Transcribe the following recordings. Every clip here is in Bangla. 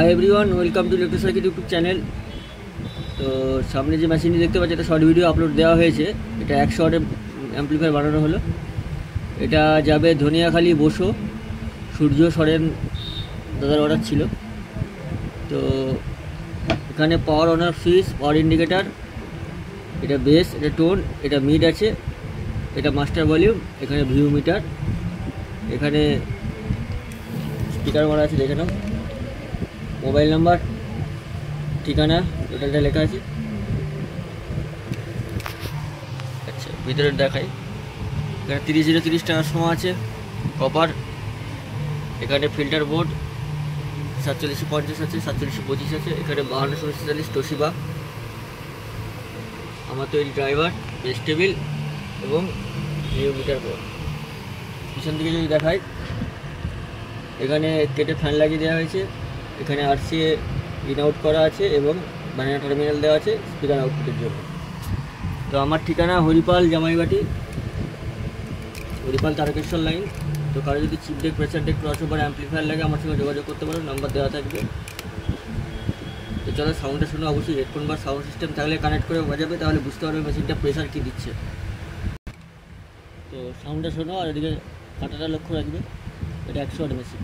High everyone welcome to electric circuit YouTube channel. तो सामने जो मेशिनটি देखতে পাচ্ছেন এটা শর্ট ভিডিও আপলোড দেওয়া হয়েছে। এটা 100 ওয়াটের অ্যাম্পলিফায়ার বানানো হলো। এটা যাবে ধনিয়াখালী বসো সূর্য সরেন দাদার অর্ডার ছিল। তো এখানে power on off switch, power indicator, এটা বেস, এটা টোন, এটা মিড আছে, এটা মাস্টার ভলিউম, এখানে ভিউ মিটার, এখানে স্পিকার মারা আছে দেখে নাও, মোবাইল নাম্বার, ঠিকানা টোটালটা লেখা আছে। আচ্ছা ভিতরে দেখাই, এখানে 3030 ট্রান্সফর্মার আছে কপার, এখানে ফিল্টার বোর্ড 4750 আছে, 4725 আছে, এখানে 5244 তোশিবা, আমার তৈরি ড্রাইভার, বেস টেবিল এবং ভিউ মিটার বোর্ড। পিছন দিকে যদি দেখাই, এখানে কেটে ফ্যান লাগিয়ে দেওয়া হয়েছে, এখানে আরসিএ ইন আউট করা আছে এবং ব্যানানা টার্মিনাল দেওয়া আছে স্পিকার আউটপুটের জন্য। তো আমার ঠিকানা হরিপাল জামাইবাটি, হরিপাল তারকেশ্বর লাইন। তো কারো যদি chip deck, pressure deck, crossover, amplifier লাগে আমার সঙ্গে যোগাযোগ করতে পারো, নাম্বার দেওয়া থাকবে। তো চলো সাউন্ডটা শোনো, অবশ্যই হেডফোন বা সাউন্ড সিস্টেম থাকলে কানেক্ট করে বাজাবে, তাহলে বুঝতে পারবে মেশিনটা প্রেসার কী দিচ্ছে। তো সাউন্ডটা শোনো আর এদিকে কাঁটাটা লক্ষ্য রাখবে, এটা 100 ওয়াট মেশিন।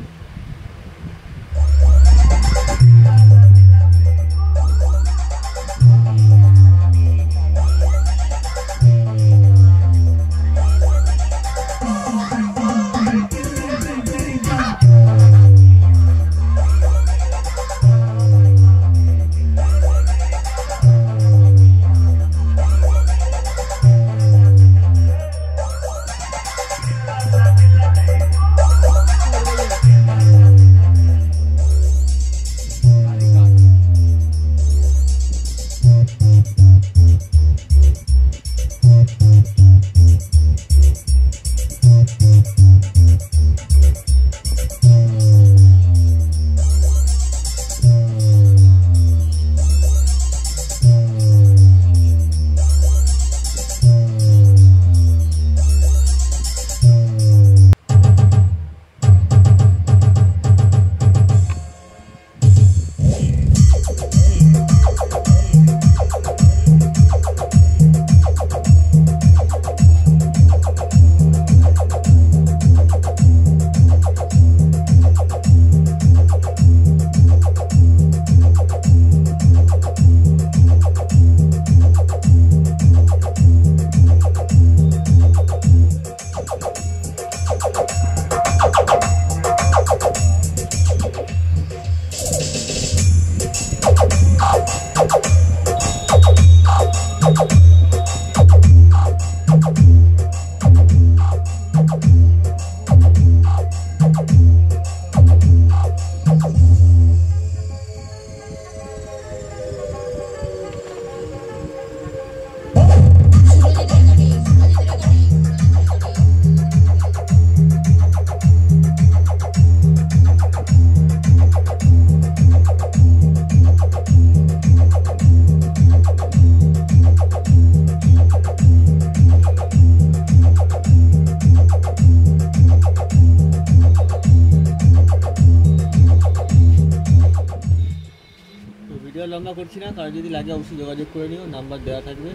ভিডিও লম্বা করছি না, কারো যদি লাগে অবশ্যই যোগাযোগ করে নিও, নাম্বার দেওয়া থাকবে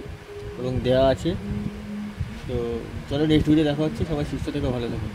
এবং দেওয়া আছে। তো চলো নেক্সট ভিডিও দেখা হচ্ছে, সবাই সুস্থ থেকো, ভালো থেকো।